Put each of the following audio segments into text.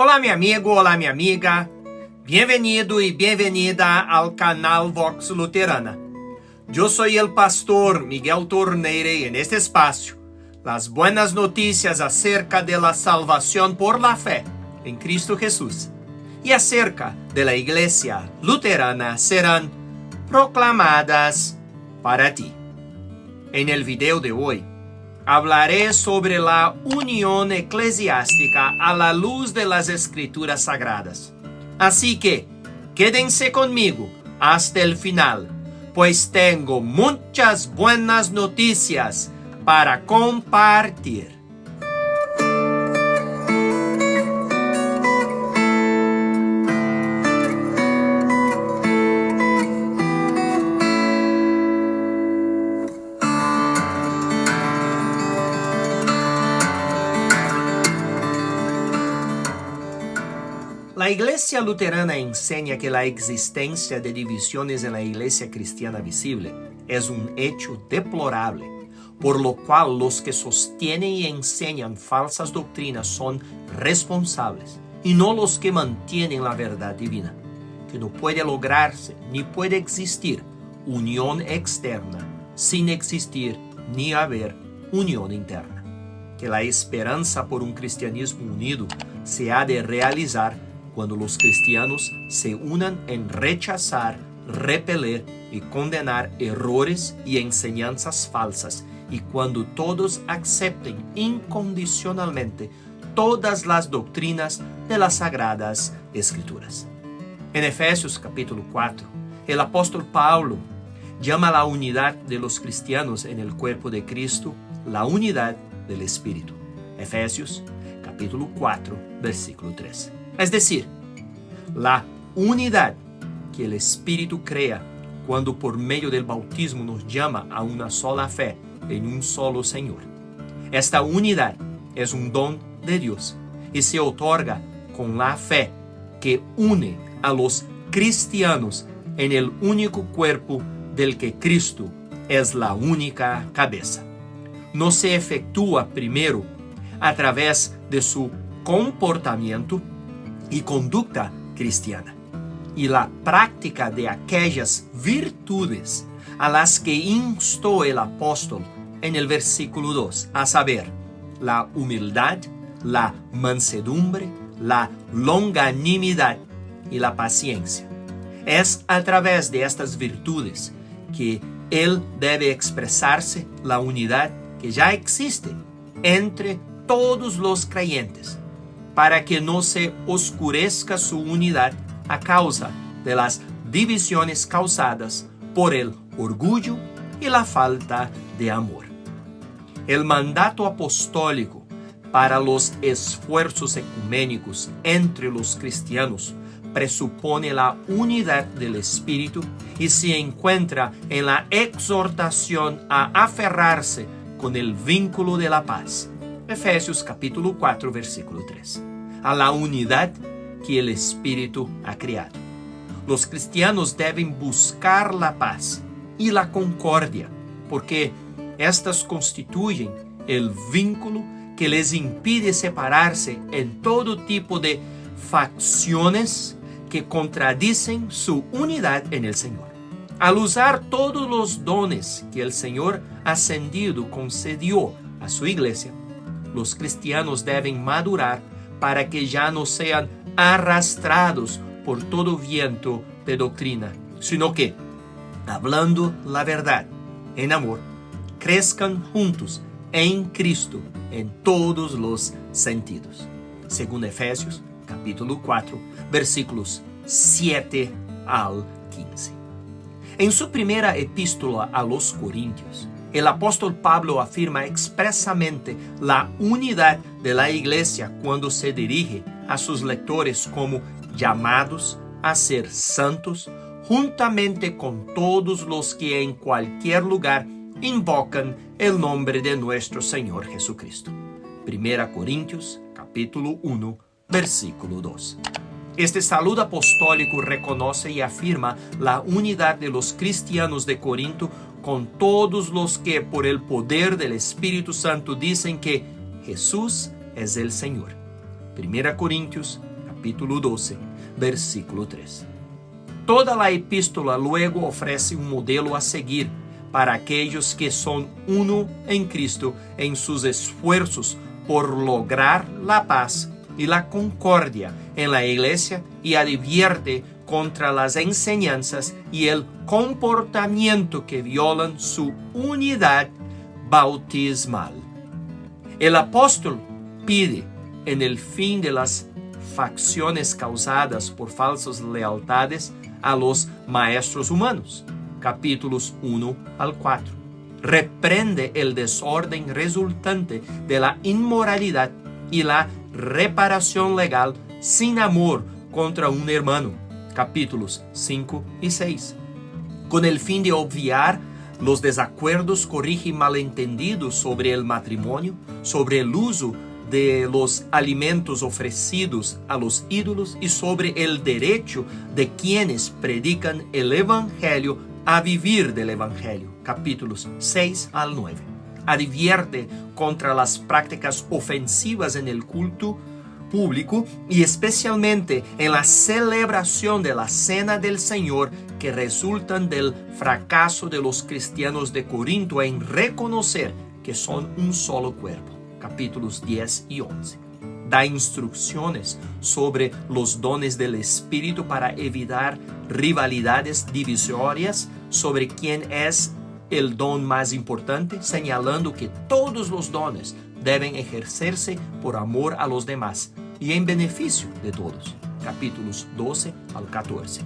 Olá, meu amigo, olá, minha amiga. Bienvenido y bienvenida al canal Vox Luterana. Yo soy el pastor Miguel Torneire y en este espacio, las buenas noticias acerca de la salvación por la fe en Cristo Jesús y acerca de la Iglesia Luterana serán proclamadas para ti. En el video de hoy, hablaré sobre la unión eclesiástica a la luz de las Escrituras Sagradas. Así que, quédense conmigo hasta el final, pues tengo muchas buenas noticias para compartir. La Iglesia Luterana enseña que la existencia de divisiones en la Iglesia cristiana visible es un hecho deplorable, por lo cual los que sostienen y enseñan falsas doctrinas son responsables, y no los que mantienen la verdad divina, que no puede lograrse ni puede existir unión externa sin existir ni haber unión interna, que la esperanza por un cristianismo unido se ha de realizar cuando los cristianos se unan en rechazar, repeler y condenar errores y enseñanzas falsas, y cuando todos acepten incondicionalmente todas las doctrinas de las Sagradas Escrituras. En Efesios capítulo 4, el apóstol Pablo llama a la unidad de los cristianos en el cuerpo de Cristo la unidad del Espíritu. Efesios capítulo 4, versículo 3. Es decir, la unidad que el Espíritu crea cuando por medio del bautismo nos llama a una sola fe en un solo Señor. Esta unidad es un don de Dios y se otorga con la fe que une a los cristianos en el único cuerpo del que Cristo es la única cabeza. No se efectúa primero a través de su comportamiento y conducta cristiana, y la práctica de aquellas virtudes a las que instó el apóstol en el versículo 2, a saber, la humildad, la mansedumbre, la longanimidad y la paciencia. Es a través de estas virtudes que él debe expresarse la unidad que ya existe entre todos los creyentes, para que no se oscurezca su unidad a causa de las divisiones causadas por el orgullo y la falta de amor. El mandato apostólico para los esfuerzos ecuménicos entre los cristianos presupone la unidad del Espíritu y se encuentra en la exhortación a aferrarse con el vínculo de la paz. Efesios capítulo 4, versículo 3. A la unidad que el Espíritu ha creado. Los cristianos deben buscar la paz y la concordia, porque estas constituyen el vínculo que les impide separarse en todo tipo de facciones que contradicen su unidad en el Señor. Al usar todos los dones que el Señor ascendido concedió a su iglesia, los cristianos deben madurar para que ya no sean arrastrados por todo viento de doctrina, sino que, hablando la verdad en amor, crezcan juntos en Cristo en todos los sentidos. Según Efesios capítulo 4, versículos 7 al 15. En su primera epístola a los Corintios, el apóstol Pablo afirma expresamente la unidad de la iglesia cuando se dirige a sus lectores como llamados a ser santos, juntamente con todos los que en cualquier lugar invocan el nombre de nuestro Señor Jesucristo. 1 Corintios capítulo 1, versículo 2. Este saludo apostólico reconoce y afirma la unidad de los cristianos de Corinto con todos los que por el poder del Espíritu Santo dicen que Jesús es el Señor. 1 Corintios, capítulo 12, versículo 3. Toda la epístola luego ofrece un modelo a seguir para aquellos que son uno en Cristo en sus esfuerzos por lograr la paz y la concordia en la iglesia y advierte contra las enseñanzas y el comportamiento que violan su unidad bautismal. El apóstol pide en el fin de las facciones causadas por falsas lealtades a los maestros humanos, capítulos 1 al 4. Reprende el desorden resultante de la inmoralidad y la reparación legal sin amor contra un hermano, capítulos 5 y 6. Con el fin de obviar los desacuerdos, corrige malentendidos sobre el matrimonio, sobre el uso de los alimentos ofrecidos a los ídolos y sobre el derecho de quienes predican el Evangelio a vivir del Evangelio, capítulos 6 al 9. Advierte contra las prácticas ofensivas en el culto público y especialmente en la celebración de la Cena del Señor que resultan del fracaso de los cristianos de Corinto en reconocer que son un solo cuerpo, capítulos 10 y 11. Da instrucciones sobre los dones del Espíritu para evitar rivalidades divisorias sobre quién es el don más importante, señalando que todos los dones deben ejercerse por amor a los demás y en beneficio de todos, capítulos 12 al 14.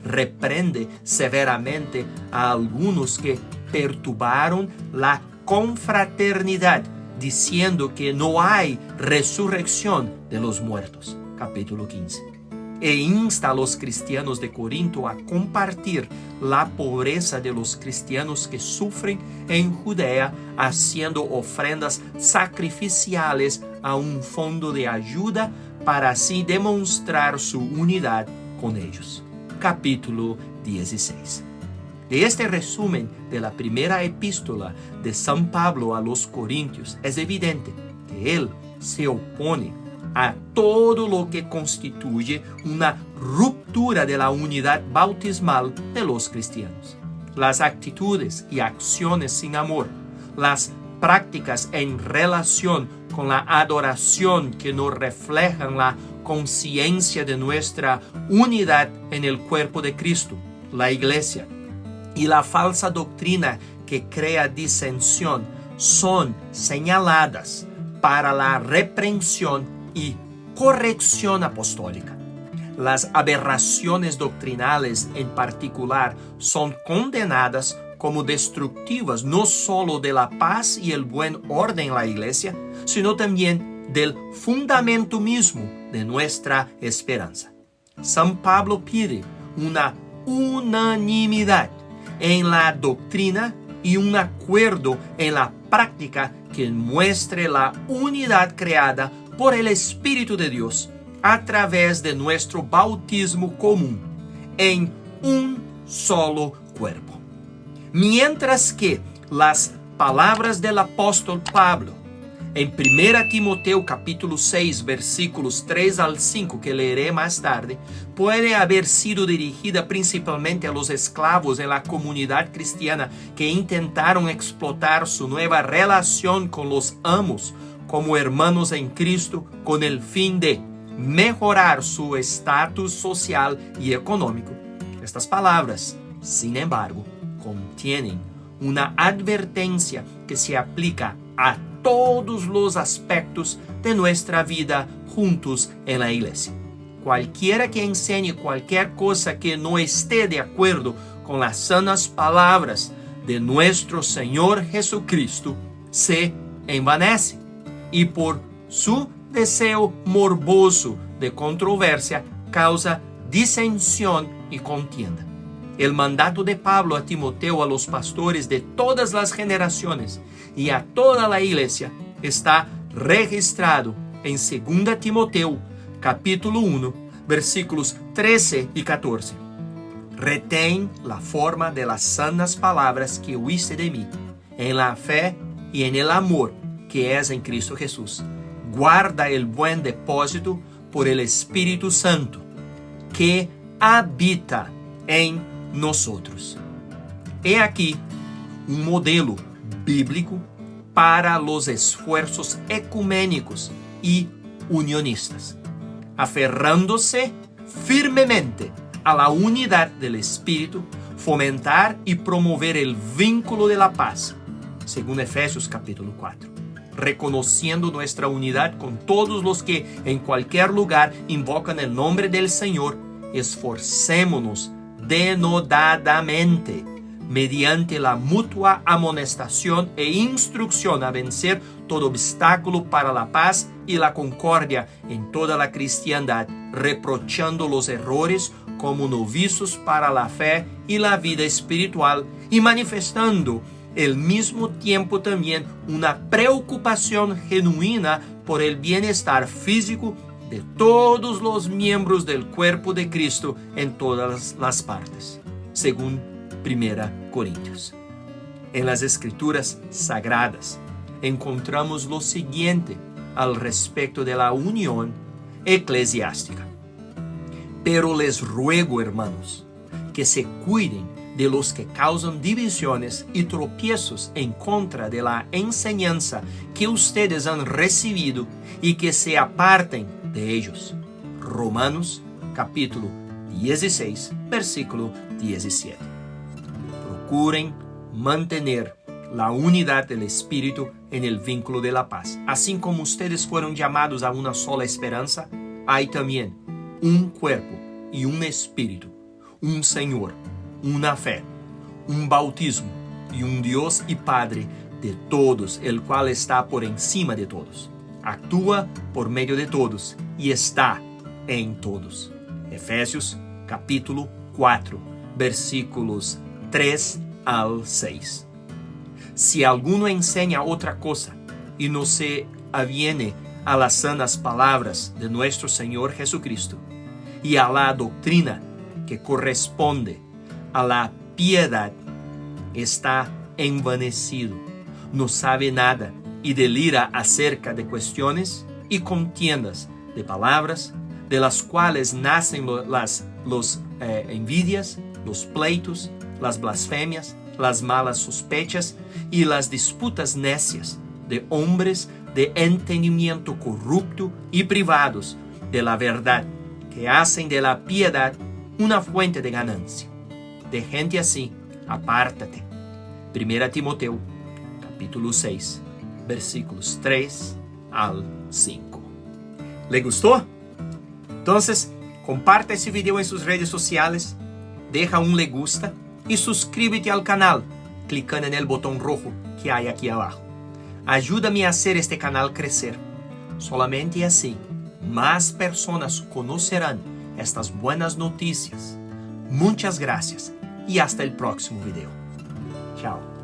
Reprende severamente a algunos que perturbaron la confraternidad, diciendo que no hay resurrección de los muertos, capítulo 15. E insta a los cristianos de Corinto a compartir la pobreza de los cristianos que sufren en Judea, haciendo ofrendas sacrificiales a un fondo de ayuda para así demostrar su unidad con ellos. Capítulo 16. De este resumen de la primera epístola de San Pablo a los Corintios, es evidente que él se opone a todo lo que constituye una ruptura de la unidad bautismal de los cristianos. Las actitudes y acciones sin amor, las prácticas en relación con la adoración que no reflejan la conciencia de nuestra unidad en el cuerpo de Cristo, la Iglesia, y la falsa doctrina que crea disensión son señaladas para la reprensión y corrección apostólica. Las aberraciones doctrinales en particular son condenadas como destructivas no solo de la paz y el buen orden en la iglesia, sino también del fundamento mismo de nuestra esperanza. San Pablo pide una unanimidad en la doctrina y un acuerdo en la práctica que muestre la unidad creada por el Espíritu de Dios a través de nuestro bautismo común en un solo cuerpo. Mientras que las palabras del apóstol Pablo en 1 Timoteo capítulo 6 versículos 3 al 5 que leeré más tarde, puede haber sido dirigida principalmente a los esclavos en la comunidad cristiana que intentaron explotar su nueva relación con los amos como hermanos en Cristo con el fin de mejorar su estatus social y económico. Estas palabras, sin embargo, contienen una advertencia que se aplica a todos los aspectos de nuestra vida juntos en la iglesia. Cualquiera que enseñe cualquier cosa que no esté de acuerdo con las sanas palabras de nuestro Señor Jesucristo se envanece y por su deseo morboso de controversia causa disensión y contienda. El mandato de Pablo a Timoteo a los pastores de todas las generaciones y a toda la iglesia está registrado en 2 Timoteo capítulo 1 versículos 13 y 14. Retén la forma de las sanas palabras que oíste de mí, en la fe y en el amor que es en Cristo Jesús. guarda el buen depósito por el Espíritu Santo, que habita en nosotros. He aquí un modelo bíblico para los esfuerzos ecuménicos y unionistas, aferrándose firmemente a la unidad del Espíritu, fomentar y promover el vínculo de la paz, según Efesios capítulo 4, reconociendo nuestra unidad con todos los que en cualquier lugar invocan el nombre del Señor. Esforcémonos denodadamente, mediante la mutua amonestación e instrucción, a vencer todo obstáculo para la paz y la concordia en toda la cristiandad, reprochando los errores como novicios para la fe y la vida espiritual, y manifestando al mismo tiempo también una preocupación genuina por el bienestar físico de todos los miembros del cuerpo de Cristo en todas las partes, según 1 Corintios. En las Escrituras Sagradas encontramos lo siguiente al respecto de la unión eclesiástica. Pero les ruego, hermanos, que se cuiden de los que causan divisiones y tropiezos en contra de la enseñanza que ustedes han recibido, y que se aparten de ellos. Romanos capítulo 16, versículo 17. Procuren mantener la unidad del Espíritu en el vínculo de la paz. Así como ustedes fueron llamados a una sola esperanza, hay también un cuerpo y un espíritu, un Señor, una fe, un bautismo y un Dios y Padre de todos, el cual está por encima de todos, actúa por medio de todos y está en todos. Efesios capítulo 4, versículos 3 al 6. Si alguno enseña otra cosa y no se aviene a las sanas palabras de nuestro Señor Jesucristo y a la doctrina que corresponde a la piedad, está envanecido, no sabe nada y delira acerca de cuestiones y contiendas de palabras, de las cuales nacen las envidias, los pleitos, las blasfemias, las malas sospechas y las disputas necias de hombres de entendimiento corrupto y privados de la verdad, que hacen de la piedad una fuente de ganancia. De gente así, apártate. 1 Timoteo, capítulo 6, versículos 3 al 5. ¿Le gustó? Entonces, comparte esse video en sus redes sociales, deja un le gusta y suscríbete al canal clicando en el botón rojo que hay aquí abajo. Ayúdame a hacer este canal crecer. Solamente así, más personas conocerán estas buenas noticias. Muchas gracias y hasta el próximo video. Chao.